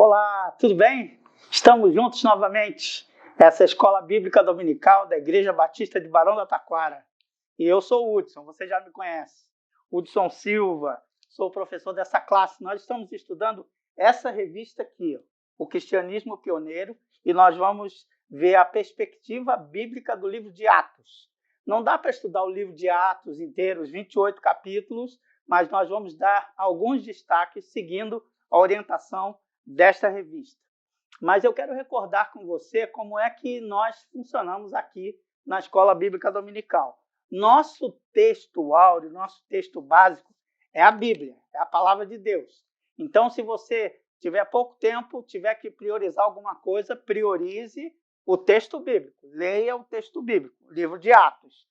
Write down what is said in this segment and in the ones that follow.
Olá, tudo bem? Estamos juntos novamente. Essa é a Escola Bíblica Dominical da Igreja Batista de Barão da Taquara. E eu sou o Hudson, você já me conhece. Hudson Silva, sou o professor dessa classe. Nós estamos estudando essa revista aqui, O Cristianismo Pioneiro, e nós vamos ver a perspectiva bíblica do livro de Atos. Não dá para estudar o livro de Atos inteiro, os 28 capítulos, mas nós vamos dar alguns destaques seguindo a orientação desta revista. Mas eu quero recordar com você como é que nós funcionamos aqui na Escola Bíblica Dominical. Nosso texto áureo, nosso texto básico é a Bíblia, é a palavra de Deus. Então, se você tiver pouco tempo, tiver que priorizar alguma coisa, priorize o texto bíblico. Leia o texto bíblico, o livro de Atos.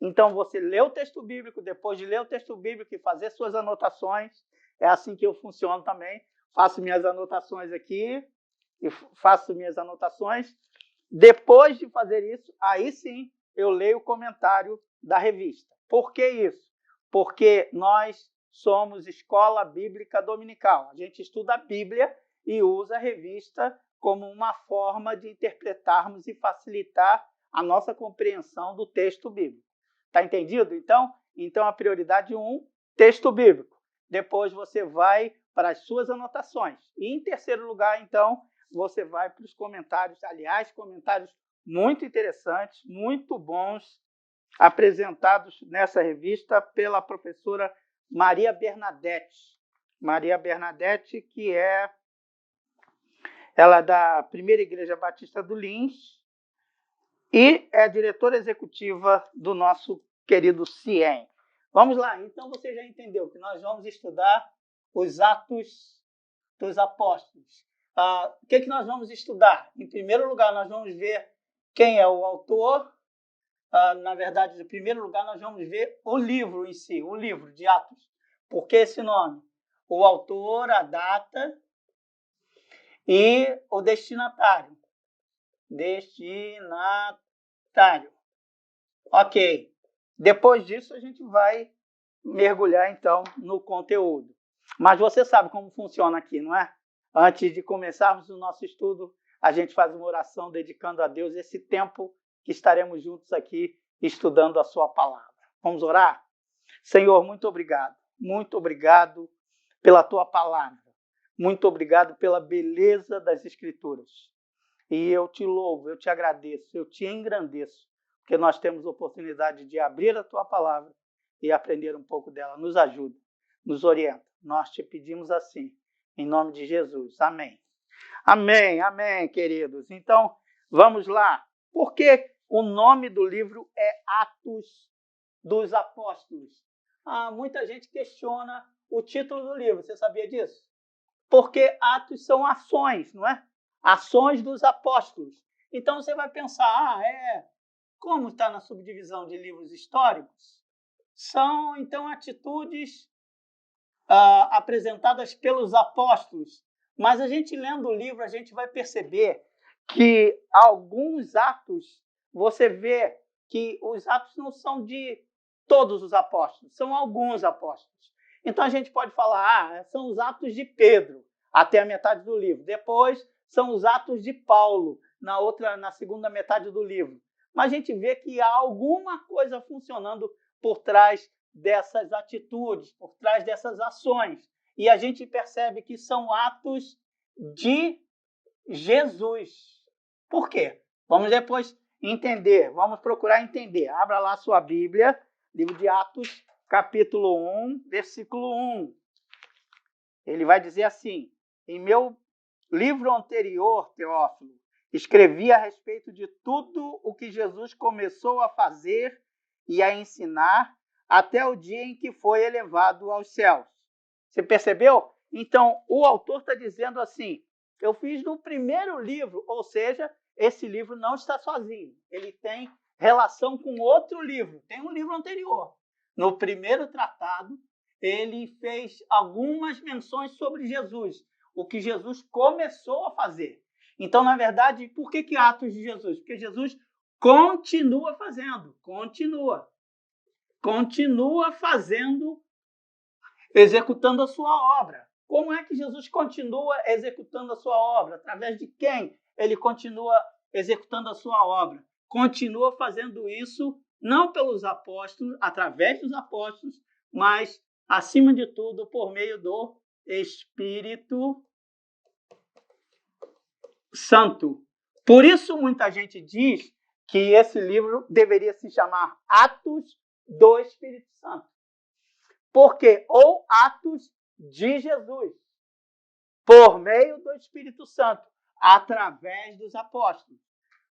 Então, você lê o texto bíblico, depois de ler o texto bíblico e fazer suas anotações, é assim que eu funciono também. Faço minhas anotações aqui e faço minhas anotações. Depois de fazer isso, aí sim eu leio o comentário da revista. Por que isso? Porque nós somos Escola Bíblica Dominical. A gente estuda a Bíblia e usa a revista como uma forma de interpretarmos e facilitar a nossa compreensão do texto bíblico. Está entendido? Então a prioridade 1, texto bíblico. Depois você vai para as suas anotações. E em terceiro lugar, então, você vai para os comentários. Aliás, comentários muito interessantes, muito bons, apresentados nessa revista pela professora Maria Bernadette. Maria Bernadette, que ela é da Primeira Igreja Batista do Lins e é diretora executiva do nosso querido CIEM. Vamos lá, então você já entendeu que nós vamos estudar os Atos dos Apóstolos. O que nós vamos estudar? Em primeiro lugar, nós vamos ver quem é o autor. Na verdade, em primeiro lugar, nós vamos ver o livro em si, o livro de Atos. Por que esse nome? O autor, a data e o destinatário. Destinatário. Ok. Depois disso, a gente vai mergulhar, então, no conteúdo. Mas você sabe como funciona aqui, não é? Antes de começarmos o nosso estudo, a gente faz uma oração dedicando a Deus esse tempo que estaremos juntos aqui estudando a sua palavra. Vamos orar? Senhor, muito obrigado pela tua palavra. Muito obrigado pela beleza das Escrituras. E eu te louvo, eu te agradeço, eu te engrandeço, porque nós temos a oportunidade de abrir a tua palavra e aprender um pouco dela. Nos ajuda, nos orienta. Nós te pedimos assim, em nome de Jesus. Amém. Amém, amém, queridos. Então, vamos lá. Por que o nome do livro é Atos dos Apóstolos? Muita gente questiona o título do livro. Você sabia disso? Porque Atos são ações, não é? Ações dos apóstolos. Então, você vai pensar, como está na subdivisão de livros históricos? São, então, atitudes apresentadas pelos apóstolos. Mas a gente lendo o livro, a gente vai perceber que alguns atos, você vê que os atos não são de todos os apóstolos, são alguns apóstolos. Então a gente pode falar, são os atos de Pedro, até a metade do livro. Depois são os atos de Paulo, na segunda metade do livro. Mas a gente vê que há alguma coisa funcionando por trás dessas atitudes, por trás dessas ações. E a gente percebe que são atos de Jesus. Por quê? Vamos depois entender, vamos procurar entender. Abra lá a sua Bíblia, livro de Atos, capítulo 1, versículo 1. Ele vai dizer assim: em meu livro anterior, Teófilo, escrevi a respeito de tudo o que Jesus começou a fazer e a ensinar até o dia em que foi elevado aos céus. Você percebeu? Então, o autor está dizendo assim, eu fiz no primeiro livro, ou seja, esse livro não está sozinho. Ele tem relação com outro livro, tem um livro anterior. No primeiro tratado, ele fez algumas menções sobre Jesus, o que Jesus começou a fazer. Então, na verdade, por que Atos de Jesus? Porque Jesus continua fazendo, continua fazendo, executando a sua obra. como é que Jesus continua executando a sua obra? Através de quem ele continua executando a sua obra? Continua fazendo isso não pelos apóstolos, através dos apóstolos, mas, acima de tudo, por meio do Espírito Santo. Por isso, muita gente diz que esse livro deveria se chamar Atos do Espírito Santo. Porque, ou Atos de Jesus, por meio do Espírito Santo, através dos apóstolos.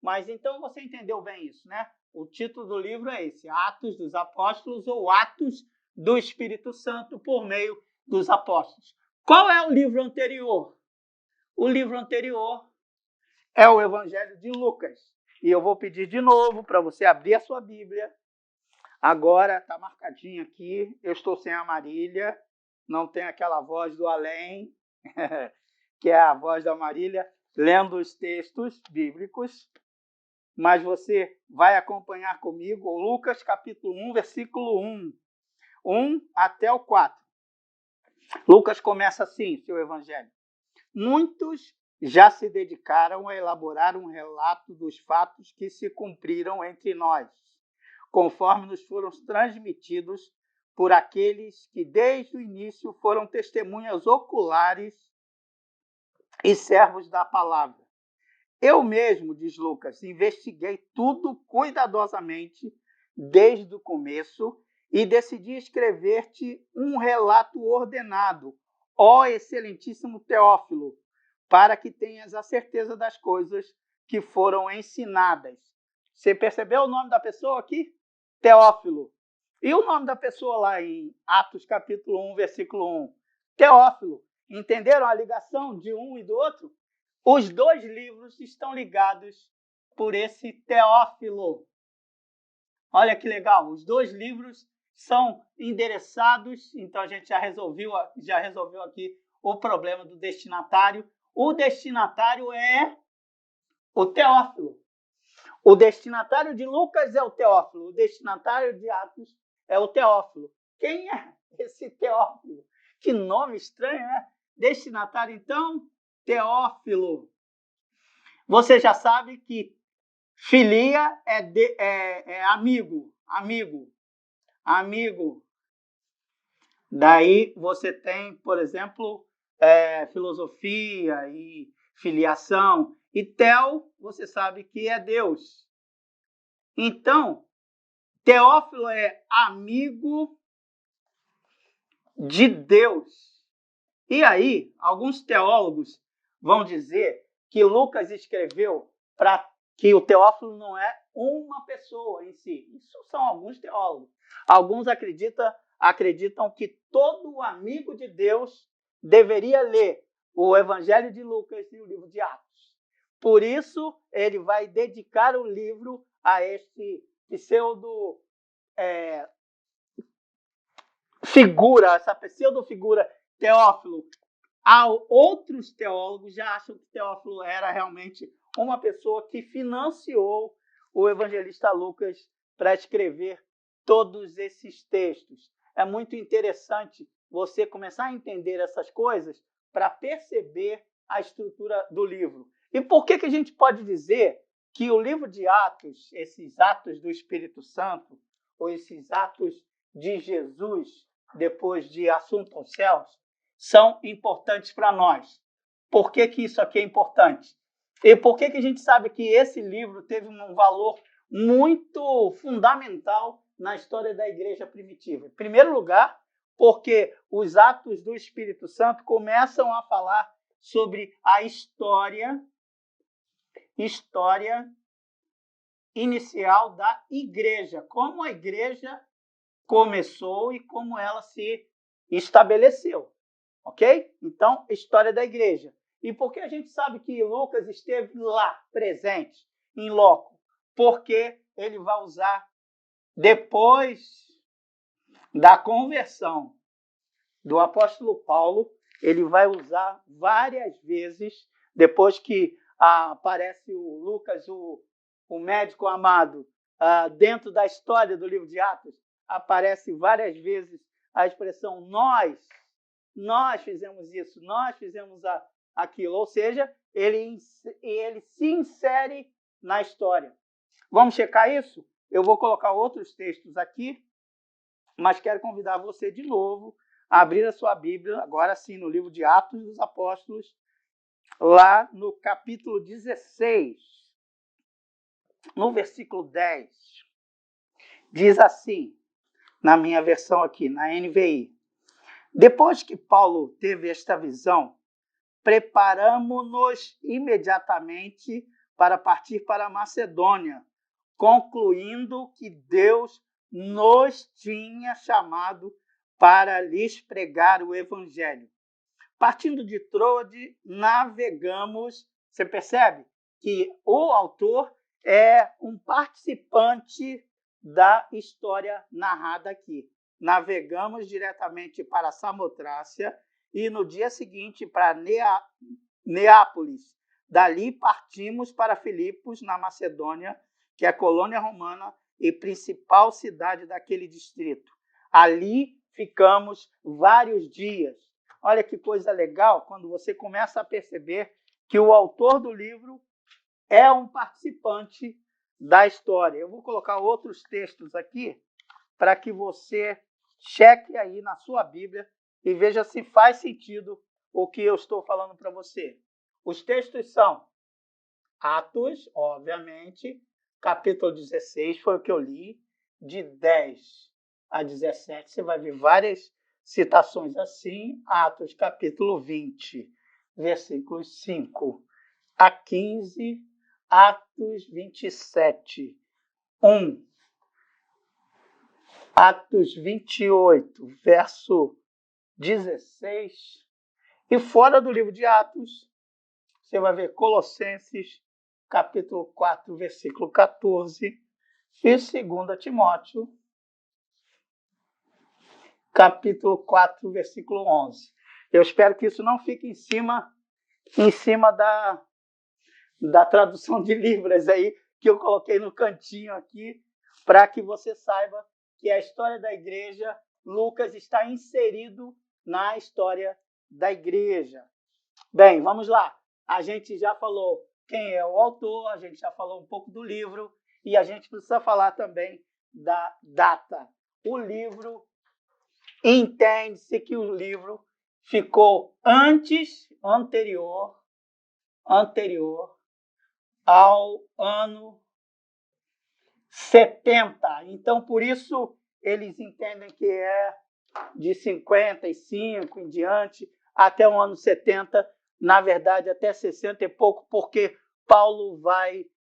Mas então você entendeu bem isso, né? O título do livro é esse, Atos dos Apóstolos ou Atos do Espírito Santo por meio dos apóstolos. Qual é o livro anterior? O livro anterior é o Evangelho de Lucas. E eu vou pedir de novo para você abrir a sua Bíblia. Agora está marcadinho aqui, eu estou sem a Marília, não tem aquela voz do além, que é a voz da Marília, lendo os textos bíblicos. Mas você vai acompanhar comigo Lucas capítulo 1, versículo 1. 1 até o 4. Lucas começa assim, seu evangelho. Muitos já se dedicaram a elaborar um relato dos fatos que se cumpriram entre nós, conforme nos foram transmitidos por aqueles que desde o início foram testemunhas oculares e servos da palavra. Eu mesmo, diz Lucas, investiguei tudo cuidadosamente desde o começo e decidi escrever-te um relato ordenado, ó excelentíssimo Teófilo, para que tenhas a certeza das coisas que foram ensinadas. Você percebeu o nome da pessoa aqui? Teófilo. E o nome da pessoa lá em Atos capítulo 1, versículo 1? Teófilo. Entenderam a ligação de um e do outro? Os dois livros estão ligados por esse Teófilo. Olha que legal, os dois livros são endereçados, então a gente já resolveu aqui o problema do destinatário. O destinatário é o Teófilo. O destinatário de Lucas é o Teófilo, o destinatário de Atos é o Teófilo. Quem é esse Teófilo? Que nome estranho, né? Destinatário, então, Teófilo. Você já sabe que filia é amigo. Daí você tem, por exemplo, filosofia e filiação. E tel, você sabe que é Deus. Então, Teófilo é amigo de Deus. E aí, alguns teólogos vão dizer que Lucas escreveu para que o Teófilo não é uma pessoa em si. Isso são alguns teólogos. Alguns acreditam que todo amigo de Deus deveria ler o Evangelho de Lucas e o livro de Atos. Por isso, ele vai dedicar o livro a este essa pseudo-figura Teófilo. Outros teólogos já acham que Teófilo era realmente uma pessoa que financiou o evangelista Lucas para escrever todos esses textos. É muito interessante você começar a entender essas coisas para perceber a estrutura do livro. E por que a gente pode dizer que o livro de Atos, esses atos do Espírito Santo, ou esses atos de Jesus, depois de assunto aos céus, são importantes para nós? Por que isso aqui é importante? E por que a gente sabe que esse livro teve um valor muito fundamental na história da igreja primitiva? Em primeiro lugar, porque os atos do Espírito Santo começam a falar sobre a história inicial da igreja, como a igreja começou e como ela se estabeleceu, ok? Então, história da igreja. E por que a gente sabe que Lucas esteve lá, presente, em loco? Porque ele vai usar, depois da conversão do apóstolo Paulo, ele vai usar várias vezes, depois que aparece o Lucas, o médico amado, dentro da história do livro de Atos, aparece várias vezes a expressão nós fizemos isso, nós fizemos aquilo. Ou seja, ele se insere na história. Vamos checar isso? Eu vou colocar outros textos aqui, mas quero convidar você de novo a abrir a sua Bíblia, agora sim, no livro de Atos dos Apóstolos, lá no capítulo 16, no versículo 10. Diz assim, na minha versão aqui, na NVI: depois que Paulo teve esta visão, preparamo-nos imediatamente para partir para a Macedônia, concluindo que Deus nos tinha chamado para lhes pregar o evangelho. Partindo de Troade, navegamos. Você percebe que o autor é um participante da história narrada aqui. Navegamos diretamente para Samotrácia e no dia seguinte para Neápolis. Dali partimos para Filipos, na Macedônia, que é a colônia romana e principal cidade daquele distrito. Ali ficamos vários dias. Olha que coisa legal quando você começa a perceber que o autor do livro é um participante da história. Eu vou colocar outros textos aqui para que você cheque aí na sua Bíblia e veja se faz sentido o que eu estou falando para você. Os textos são Atos, obviamente, capítulo 16, foi o que eu li, de 10 a 17, você vai ver várias citações assim. Atos, capítulo 20, versículos 5 a 15, Atos 27, 1, Atos 28, verso 16, e fora do livro de Atos, você vai ver Colossenses, capítulo 4, versículo 14, e 2 Timóteo, capítulo 4, versículo 11. Eu espero que isso não fique em cima da tradução de Libras aí, que eu coloquei no cantinho aqui, para que você saiba que a história da igreja, Lucas está inserido na história da igreja. Bem, vamos lá. A gente já falou quem é o autor, a gente já falou um pouco do livro e a gente precisa falar também da data. O livro, entende-se que o livro ficou anterior ao ano 70. Então, por isso, eles entendem que é de 55 em diante até o ano 70, na verdade até 60 e pouco, porque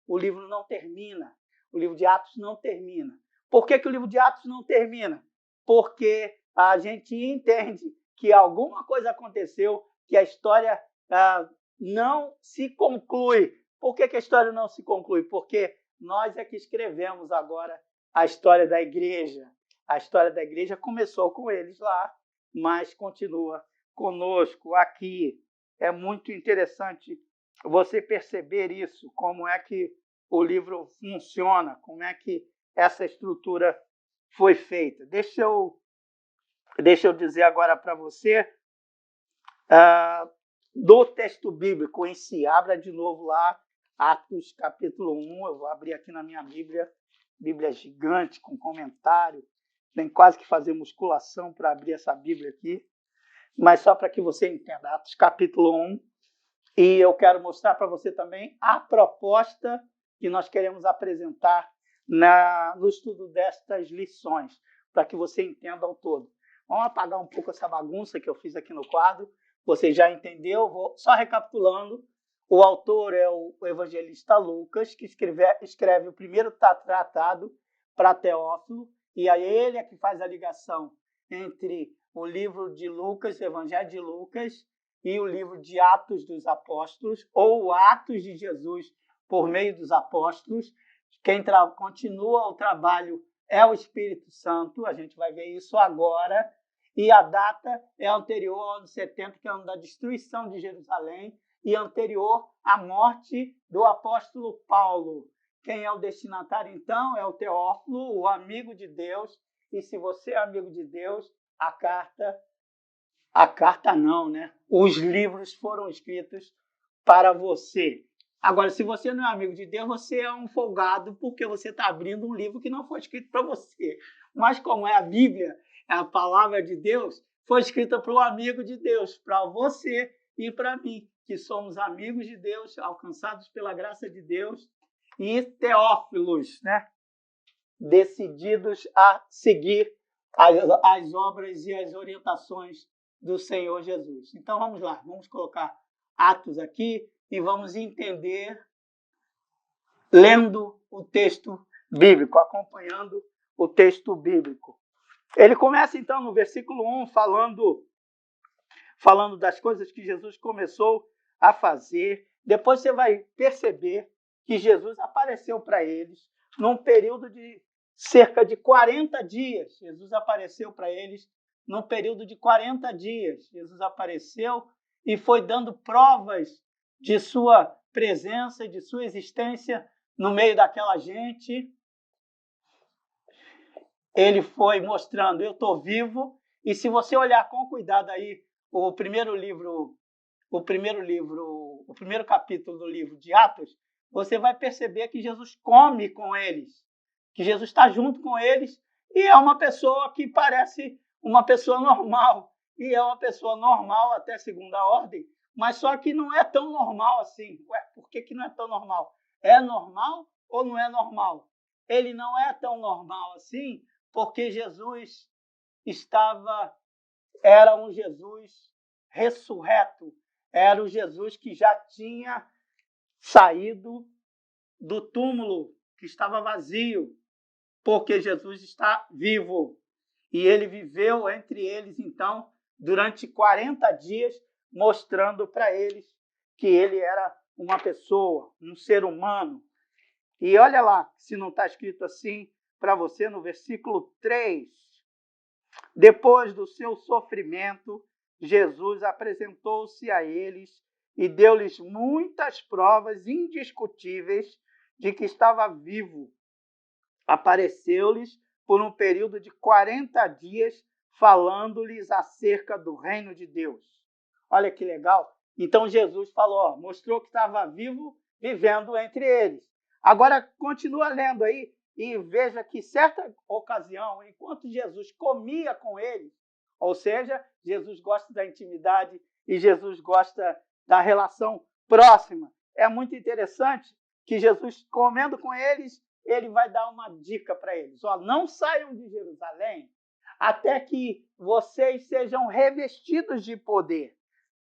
o livro não termina, o livro de Atos não termina. Por que o livro de Atos não termina? Porque a gente entende que alguma coisa aconteceu, que a história não se conclui. Por que a história não se conclui? Porque nós é que escrevemos agora a história da igreja. A história da igreja começou com eles lá, mas continua conosco aqui. É muito interessante você perceber isso, como é que o livro funciona, como é que essa estrutura foi feita. Deixa eu dizer agora para você do texto bíblico em si. Abra de novo lá, Atos capítulo 1. Eu vou abrir aqui na minha Bíblia gigante, com comentário. Tem quase que fazer musculação para abrir essa Bíblia aqui. Mas só para que você entenda, Atos capítulo 1. E eu quero mostrar para você também a proposta que nós queremos apresentar no estudo destas lições, para que você entenda ao todo. Vamos apagar um pouco essa bagunça que eu fiz aqui no quadro. Você já entendeu? Vou só recapitulando. O autor é o evangelista Lucas, que escreve o primeiro tratado para Teófilo, e aí ele é que faz a ligação entre o livro de Lucas, o Evangelho de Lucas, e o livro de Atos dos Apóstolos, ou Atos de Jesus por meio dos apóstolos. Quem continua o trabalho é o Espírito Santo, a gente vai ver isso agora, e a data é anterior ao ano 70, que é o ano da destruição de Jerusalém, e anterior à morte do apóstolo Paulo. Quem é o destinatário, então, é o Teófilo, o amigo de Deus, e se você é amigo de Deus, a carta A carta não, né? Os livros foram escritos para você. Agora, se você não é amigo de Deus, você é um folgado porque você está abrindo um livro que não foi escrito para você. Mas como é a Bíblia, é a palavra de Deus, foi escrita para o amigo de Deus, para você e para mim, que somos amigos de Deus, alcançados pela graça de Deus e teófilos, né? Decididos a seguir as obras e as orientações do Senhor Jesus. Então vamos lá, vamos colocar Atos aqui e vamos entender lendo o texto bíblico, acompanhando o texto bíblico. Ele começa então no versículo 1 falando das coisas que Jesus começou a fazer. Depois você vai perceber que Jesus apareceu para eles num período de cerca de 40 dias. Jesus apareceu para eles num período de 40 dias. Jesus apareceu e foi dando provas de sua presença, de sua existência no meio daquela gente. Ele foi mostrando, eu estou vivo. E se você olhar com cuidado aí o primeiro capítulo do livro de Atos, você vai perceber que Jesus come com eles, que Jesus está junto com eles e é uma pessoa que parece uma pessoa normal. E é uma pessoa normal até segunda ordem, mas só que não é tão normal assim. Ué, por que não é tão normal? É normal ou não é normal? Ele não é tão normal assim porque Jesus era um Jesus ressurreto, era o Jesus que já tinha saído do túmulo, que estava vazio, porque Jesus está vivo. E ele viveu entre eles, então, durante 40 dias, mostrando para eles que ele era uma pessoa, um ser humano. E olha lá, se não está escrito assim para você no versículo 3. Depois do seu sofrimento, Jesus apresentou-se a eles e deu-lhes muitas provas indiscutíveis de que estava vivo. Apareceu-lhes por um período de 40 dias, falando-lhes acerca do reino de Deus. Olha que legal. Então Jesus falou, mostrou que estava vivo, vivendo entre eles. Agora continua lendo aí e veja que certa ocasião, enquanto Jesus comia com eles, ou seja, Jesus gosta da intimidade e Jesus gosta da relação próxima. É muito interessante que Jesus, comendo com eles, ele vai dar uma dica para eles. Ó, não saiam de Jerusalém até que vocês sejam revestidos de poder.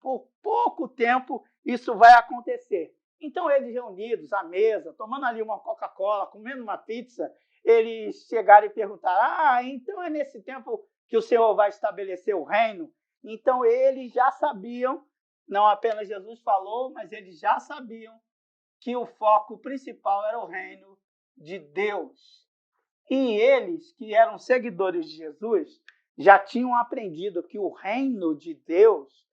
Por pouco tempo isso vai acontecer. Então eles reunidos à mesa, tomando ali uma Coca-Cola, comendo uma pizza, eles chegaram e perguntaram, então é nesse tempo que o Senhor vai estabelecer o reino? Então eles já sabiam, não apenas Jesus falou, mas eles já sabiam que o foco principal era o reino de Deus. E eles, que eram seguidores de Jesus, já tinham aprendido que o reino de Deus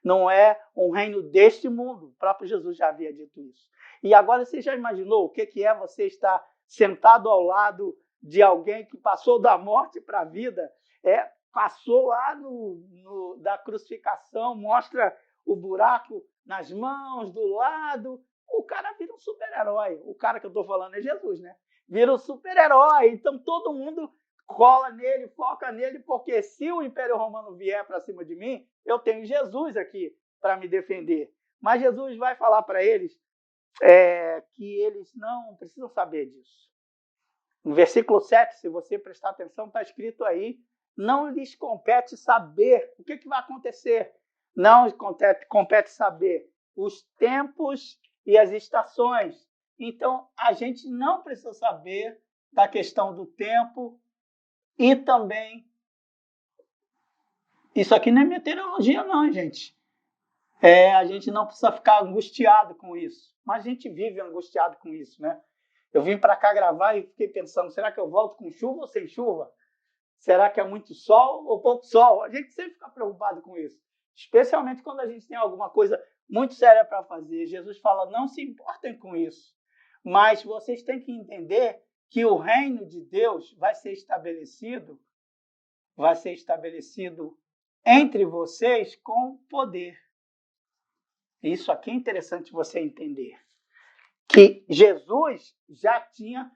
não é um reino deste mundo. O próprio Jesus já havia dito isso. E agora você já imaginou o que é você estar sentado ao lado de alguém que passou da morte para a vida, passou lá da crucificação, mostra o buraco nas mãos, do lado. O cara vira um super-herói. O cara que eu estou falando é Jesus, né? Vira um super-herói. Então todo mundo cola nele, foca nele, porque se o Império Romano vier para cima de mim, eu tenho Jesus aqui para me defender. Mas Jesus vai falar para eles que eles não precisam saber disso. No versículo 7, se você prestar atenção, está escrito aí, não lhes compete saber o que vai acontecer. Não compete saber os tempos e as estações. Então, a gente não precisa saber da questão do tempo e também... Isso aqui não é meteorologia, não, gente. A gente não precisa ficar angustiado com isso. Mas a gente vive angustiado com isso, né? Eu vim para cá gravar e fiquei pensando, será que eu volto com chuva ou sem chuva? Será que é muito sol ou pouco sol? A gente sempre fica preocupado com isso. Especialmente quando a gente tem alguma coisa muito séria para fazer. Jesus fala, não se importem com isso. Mas vocês têm que entender que o reino de Deus vai ser estabelecido entre vocês com poder. Isso aqui é interessante você entender. Que Jesus já tinha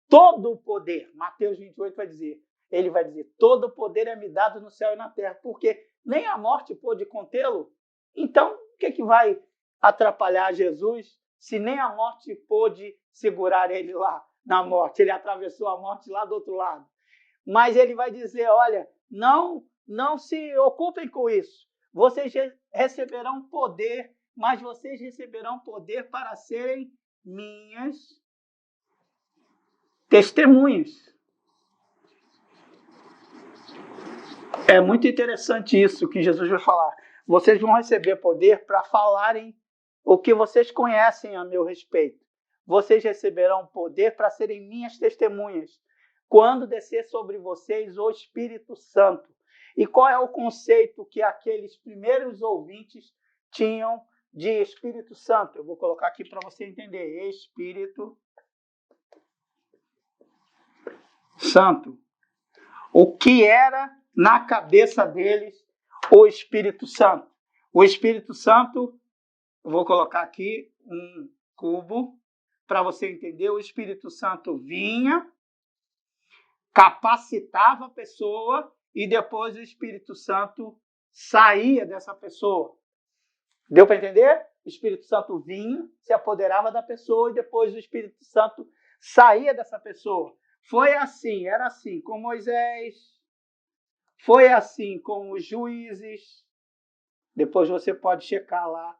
todo o poder. Mateus 28 vai dizer, ele vai dizer, todo o poder é me dado no céu e na terra, porque nem a morte pôde contê-lo. Então, o que vai atrapalhar Jesus se nem a morte pôde segurar ele lá na morte? Ele atravessou a morte lá do outro lado. Mas ele vai dizer, olha, não se ocupem com isso. Vocês receberão poder, mas vocês receberão poder para serem minhas testemunhas. É muito interessante isso que Jesus vai falar. Vocês vão receber poder para falarem o que vocês conhecem a meu respeito. Vocês receberão poder para serem minhas testemunhas quando descer sobre vocês o Espírito Santo. E qual é o conceito que aqueles primeiros ouvintes tinham de Espírito Santo? Eu vou colocar aqui para você entender. Espírito Santo. O que era na cabeça deles o Espírito Santo? O Espírito Santo, eu vou colocar aqui um cubo para você entender. O Espírito Santo vinha, capacitava a pessoa e depois o Espírito Santo saía dessa pessoa. Deu para entender? O Espírito Santo vinha, se apoderava da pessoa e depois o Espírito Santo saía dessa pessoa. Foi assim, era assim com Moisés, foi assim com os juízes. Depois você pode checar lá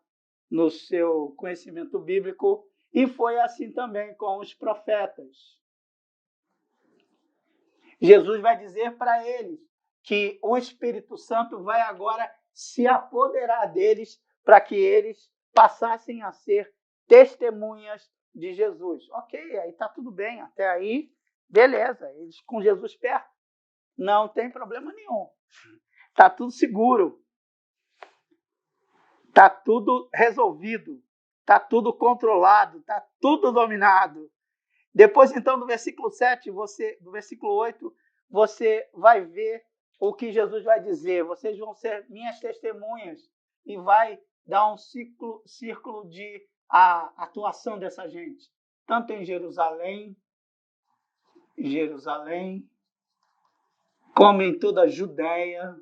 no seu conhecimento bíblico. E foi assim também com os profetas. Jesus vai dizer para eles que o Espírito Santo vai agora se apoderar deles para que eles passassem a ser testemunhas de Jesus. Ok, aí está tudo bem, até aí, beleza, eles com Jesus perto, não tem problema nenhum. Está tudo seguro, está tudo resolvido, está tudo controlado, está tudo dominado. Depois, então, do versículo 7, do versículo 8, você vai ver o que Jesus vai dizer. Vocês vão ser minhas testemunhas. E vai dar um círculo de atuação dessa gente. Tanto em Jerusalém, como em toda a Judéia,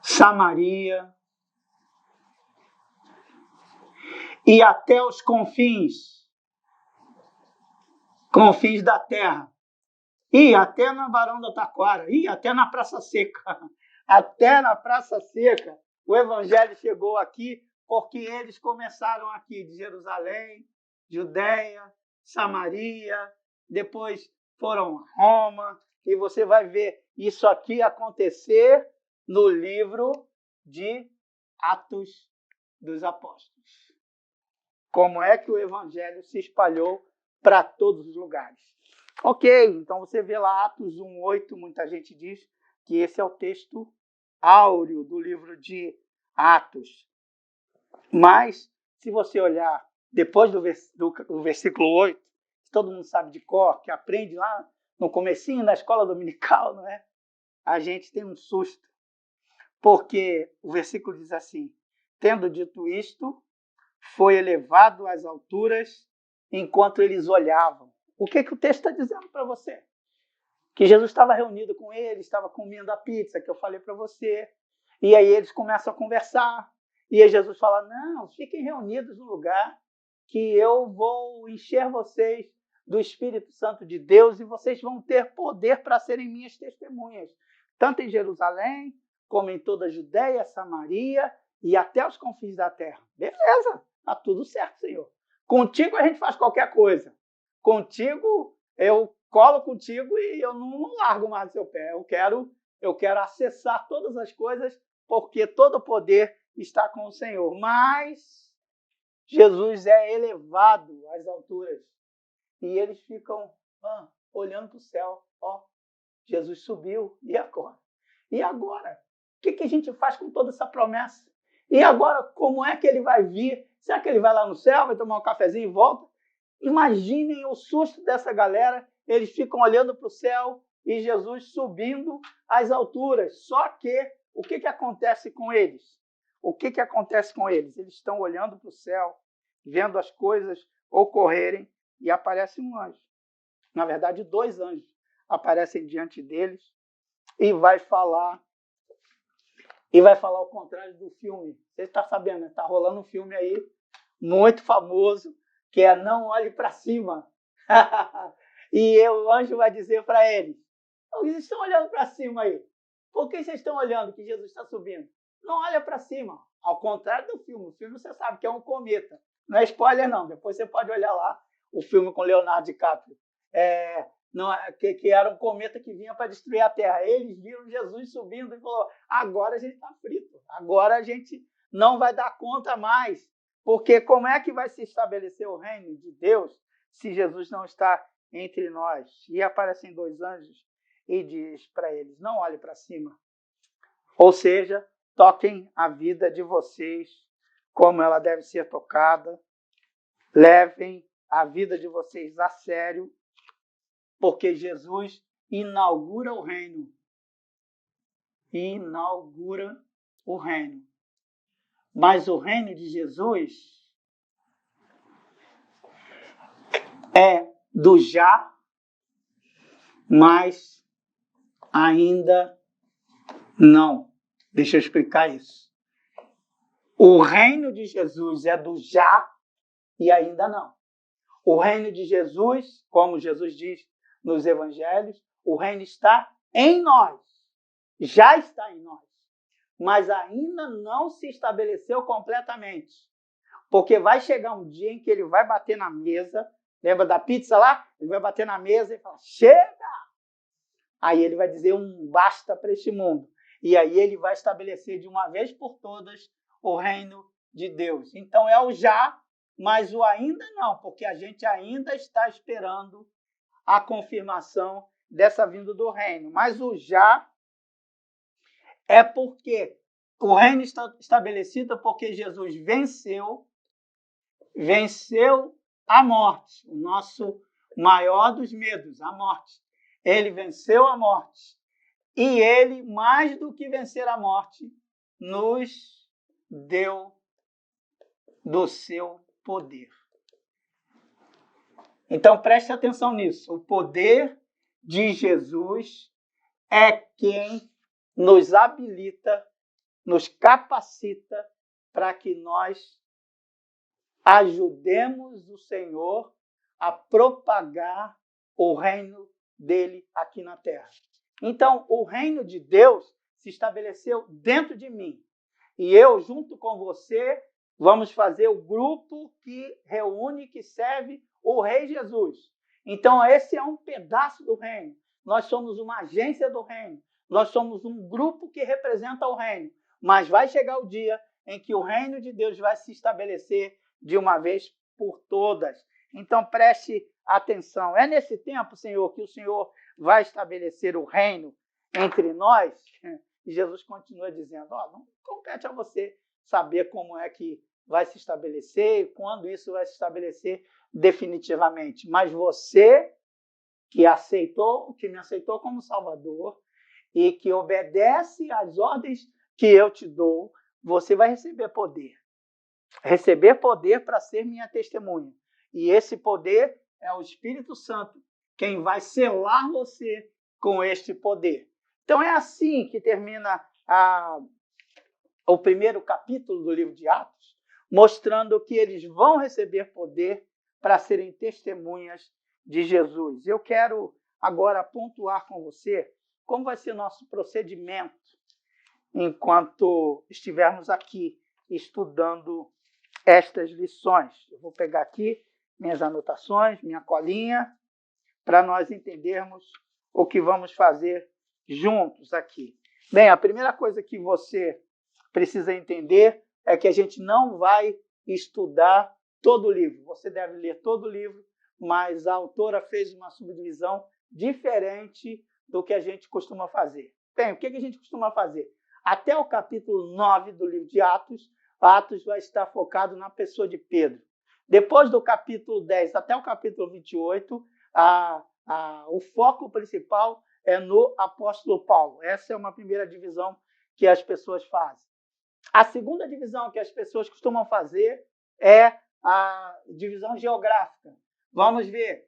Samaria, e até os confins da terra, e até na Barão da Taquara, e até na Praça Seca. Até na Praça Seca o evangelho chegou aqui, porque eles começaram aqui de Jerusalém, Judéia, Samaria, depois foram a Roma, e você vai ver isso aqui acontecer no livro de Atos dos Apóstolos. Como é que o evangelho se espalhou para todos os lugares. Ok, então você vê lá Atos 1:8, muita gente diz que esse é o texto áureo do livro de Atos. Mas, se você olhar depois do versículo 8, que todo mundo sabe de cor, que aprende lá no comecinho da escola dominical, não é? A gente tem um susto. Porque o versículo diz assim: tendo dito isto, foi elevado às alturas enquanto eles olhavam. O que o texto está dizendo para você? Que Jesus estava reunido com eles, estava comendo a pizza que eu falei para você, e aí eles começam a conversar, e aí Jesus fala, não, fiquem reunidos no lugar que eu vou encher vocês do Espírito Santo de Deus e vocês vão ter poder para serem minhas testemunhas, tanto em Jerusalém, como em toda a Judéia, Samaria e até os confins da terra. Beleza, tá tudo certo, Senhor. Contigo a gente faz qualquer coisa. Contigo, eu colo contigo e eu não largo mais do seu pé. Eu quero acessar todas as coisas, porque todo o poder está com o Senhor. Mas Jesus é elevado às alturas. E eles ficam olhando para o céu. Jesus subiu, e agora? E agora? O que a gente faz com toda essa promessa? E agora, como é que ele vai vir? Será que ele vai lá no céu, vai tomar um cafezinho e volta? Imaginem o susto dessa galera. Eles ficam olhando para o céu e Jesus subindo às alturas. Só que, o que acontece com eles? O que acontece com eles? Eles estão olhando para o céu, vendo as coisas ocorrerem, e aparece um anjo. Na verdade, 2 anjos aparecem diante deles e vai falar o contrário do filme. Você está sabendo, né? Está rolando um filme aí muito famoso, que é Não Olhe para Cima. E o anjo vai dizer para eles: vocês estão olhando para cima aí. Por que vocês estão olhando que Jesus está subindo? Não olha para cima. Ao contrário do filme. O filme você sabe que é um cometa. Não é spoiler, não. Depois você pode olhar lá o filme com Leonardo DiCaprio. Que era um cometa que vinha para destruir a Terra. Eles viram Jesus subindo e falou: agora a gente está frito. Agora a gente não vai dar conta mais. Porque como é que vai se estabelecer o reino de Deus se Jesus não está entre nós? E aparecem 2 anjos e diz para eles: não olhe para cima. Ou seja, toquem a vida de vocês como ela deve ser tocada. Levem a vida de vocês a sério, porque Jesus inaugura o reino. Inaugura o reino. Mas o reino de Jesus é do já, mas ainda não. Deixa eu explicar isso. O reino de Jesus é do já e ainda não. O reino de Jesus, como Jesus diz nos evangelhos, o reino está em nós. Já está em nós. Mas ainda não se estabeleceu completamente. Porque vai chegar um dia em que ele vai bater na mesa. Lembra da pizza lá? Ele vai bater na mesa e falar: chega! Aí ele vai dizer um basta para este mundo. E aí ele vai estabelecer de uma vez por todas o reino de Deus. Então é o já, mas o ainda não, porque a gente ainda está esperando a confirmação dessa vinda do reino. Mas o já é porque o reino está estabelecido porque Jesus venceu a morte, o nosso maior dos medos, a morte. Ele venceu a morte. E ele, mais do que vencer a morte, nos deu do seu poder. Então preste atenção nisso. O poder de Jesus é quem nos habilita, nos capacita para que nós ajudemos o Senhor a propagar o reino dele aqui na terra. Então, o reino de Deus se estabeleceu dentro de mim. E eu, junto com você, vamos fazer o grupo que reúne, que serve o Rei Jesus. Então, esse é um pedaço do reino. Nós somos uma agência do reino. Nós somos um grupo que representa o reino. Mas vai chegar o dia em que o reino de Deus vai se estabelecer de uma vez por todas. Então, preste atenção. É nesse tempo, Senhor, que o Senhor vai estabelecer o reino entre nós? E Jesus continua dizendo: não compete a você saber como é que vai se estabelecer e quando isso vai se estabelecer definitivamente. Mas você que me aceitou como Salvador e que obedece às ordens que eu te dou, você vai receber poder. Receber poder para ser minha testemunha. E esse poder é o Espírito Santo quem vai selar você com este poder. Então é assim que termina o primeiro capítulo do livro de Atos, mostrando que eles vão receber poder para serem testemunhas de Jesus. Eu quero agora pontuar com você como vai ser nosso procedimento enquanto estivermos aqui estudando estas lições. Eu vou pegar aqui minhas anotações, minha colinha, para nós entendermos o que vamos fazer juntos aqui. Bem, a primeira coisa que você precisa entender é que a gente não vai estudar todo o livro. Você deve ler todo o livro, mas a autora fez uma subdivisão diferente do que a gente costuma fazer. Bem, o que a gente costuma fazer? Até o capítulo 9 do livro de Atos, Atos vai estar focado na pessoa de Pedro. Depois do capítulo 10 até o capítulo 28, o foco principal é no apóstolo Paulo. Essa é uma primeira divisão que as pessoas fazem. A segunda divisão que as pessoas costumam fazer é a divisão geográfica. Vamos ver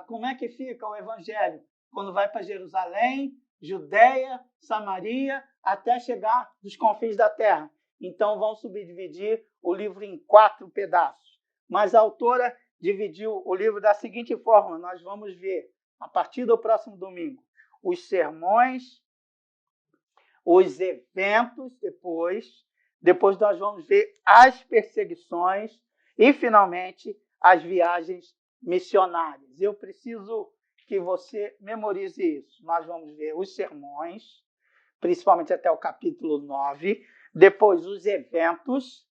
como é que fica o evangelho quando vai para Jerusalém, Judéia, Samaria, até chegar dos confins da terra. Então, vão subdividir o livro em 4 pedaços. Mas a autora dividiu o livro da seguinte forma: nós vamos ver, a partir do próximo domingo, os sermões, os eventos depois nós vamos ver as perseguições e, finalmente, as viagens missionárias. Eu preciso que você memorize isso. Nós vamos ver os sermões, principalmente até o capítulo 9, depois os eventos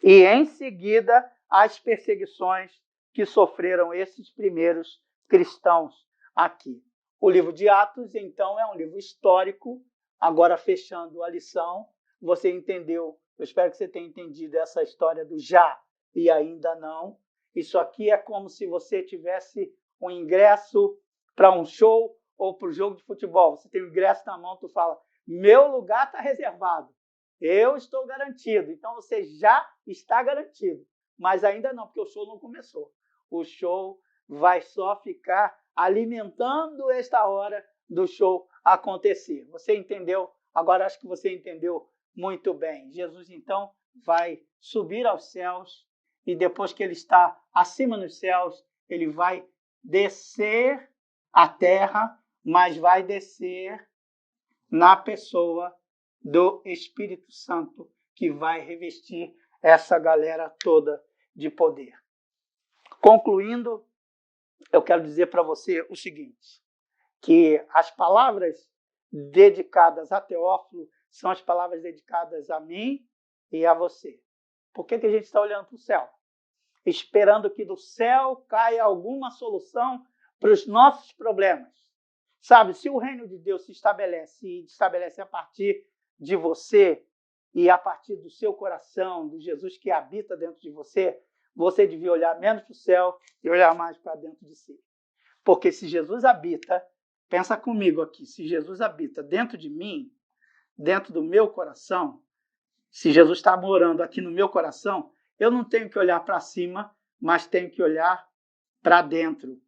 e, em seguida, as perseguições que sofreram esses primeiros cristãos aqui. O livro de Atos, então, é um livro histórico. Agora, fechando a lição, você entendeu, eu espero que você tenha entendido essa história do já e ainda não. Isso aqui é como se você tivesse um ingresso para um show ou para o jogo de futebol. Você tem o ingresso na mão, tu fala, meu lugar está reservado, eu estou garantido. Então, você já está garantido, mas ainda não, porque o show não começou. O show vai só ficar alimentando esta hora do show acontecer. Você entendeu? Agora acho que você entendeu muito bem. Jesus, então, vai subir aos céus e depois que ele está acima nos céus, ele vai descer à terra, mas vai descer na pessoa do Espírito Santo, que vai revestir essa galera toda de poder. Concluindo, eu quero dizer para você o seguinte, que as palavras dedicadas a Teófilo são as palavras dedicadas a mim e a você. Por que a gente está olhando para o céu? Esperando que do céu caia alguma solução para os nossos problemas. Sabe, se o reino de Deus se estabelece e estabelece a partir de você e a partir do seu coração, do Jesus que habita dentro de você, você devia olhar menos para o céu e olhar mais para dentro de si. Porque se Jesus habita, pensa comigo aqui, se Jesus habita dentro de mim, dentro do meu coração, se Jesus está morando aqui no meu coração, eu não tenho que olhar para cima, mas tenho que olhar para dentro.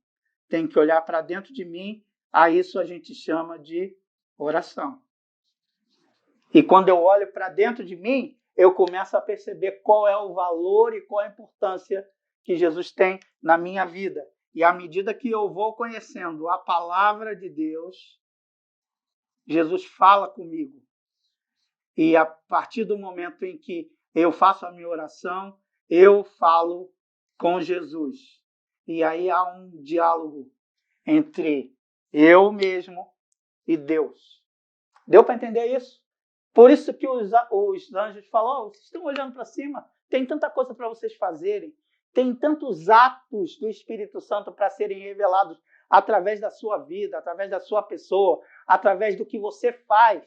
Tenho que olhar para dentro de mim, a isso a gente chama de oração. E quando eu olho para dentro de mim, eu começo a perceber qual é o valor e qual a importância que Jesus tem na minha vida. E à medida que eu vou conhecendo a palavra de Deus, Jesus fala comigo. E a partir do momento em que eu faço a minha oração, eu falo com Jesus. E aí há um diálogo entre eu mesmo e Deus. Deu para entender isso? Por isso que os anjos falam, vocês estão olhando para cima, tem tanta coisa para vocês fazerem, tem tantos atos do Espírito Santo para serem revelados através da sua vida, através da sua pessoa, através do que você faz.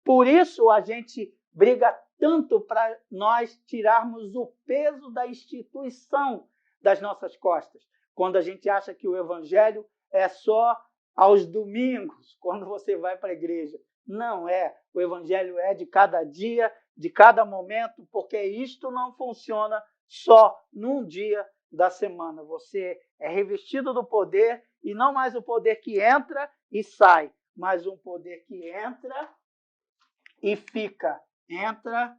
Por isso a gente briga tanto para nós tirarmos o peso da instituição das nossas costas. Quando a gente acha que o evangelho é só aos domingos, quando você vai para a igreja. Não é. O evangelho é de cada dia, de cada momento, porque isto não funciona só num dia da semana. Você é revestido do poder, e não mais o poder que entra e sai, mas um poder que entra e fica, entra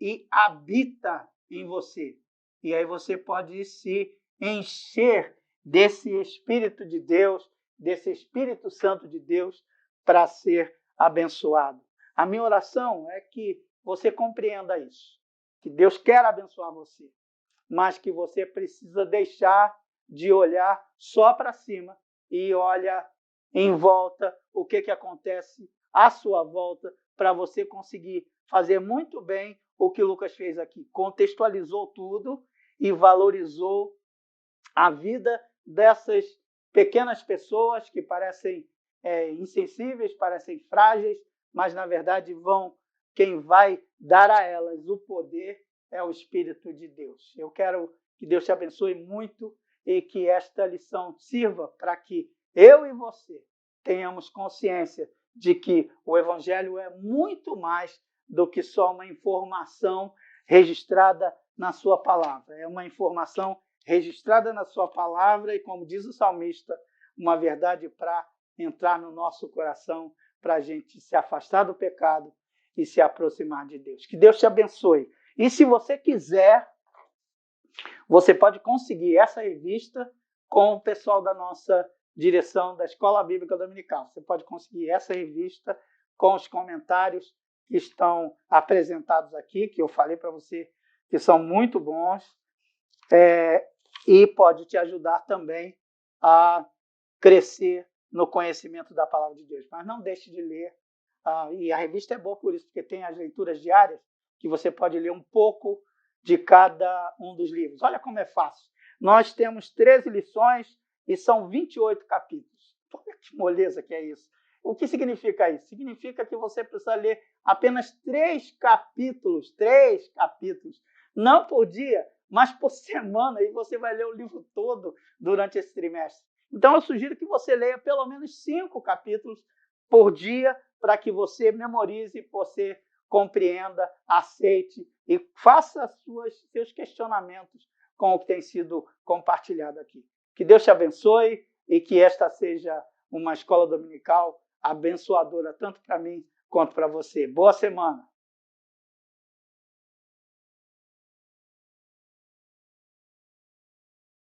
e habita em você. E aí você pode se encher desse Espírito de Deus, desse Espírito Santo de Deus, para ser abençoado. A minha oração é que você compreenda isso, que Deus quer abençoar você, mas que você precisa deixar de olhar só para cima e olha em volta o que acontece à sua volta, para você conseguir fazer muito bem o que Lucas fez aqui. Contextualizou tudo e valorizou a vida dessas pequenas pessoas que parecem insensíveis, parecem frágeis, mas na verdade quem vai dar a elas o poder é o Espírito de Deus. Eu quero que Deus te abençoe muito e que esta lição sirva para que eu e você tenhamos consciência de que o Evangelho é muito mais do que só uma informação registrada na sua palavra. É uma informação registrada na sua palavra e, como diz o salmista, uma verdade para entrar no nosso coração, para a gente se afastar do pecado e se aproximar de Deus. Que Deus te abençoe. E se você quiser, você pode conseguir essa revista com o pessoal da nossa direção da Escola Bíblica Dominical. Você pode conseguir essa revista com os comentários que estão apresentados aqui, que eu falei para você que são muito bons, e pode te ajudar também a crescer no conhecimento da palavra de Deus. Mas não deixe de ler, e a revista é boa por isso, porque tem as leituras diárias, que você pode ler um pouco de cada um dos livros. Olha como é fácil. Nós temos 13 lições e são 28 capítulos. Olha que moleza que é isso. O que significa isso? Significa que você precisa ler apenas 3 capítulos, não por dia, mas por semana, e você vai ler o livro todo durante esse trimestre. Então, eu sugiro que você leia pelo menos 5 capítulos por dia, para que você memorize, você compreenda, aceite e faça seus questionamentos com o que tem sido compartilhado aqui. Que Deus te abençoe e que esta seja uma escola dominical abençoadora, tanto para mim quanto para você. Boa semana!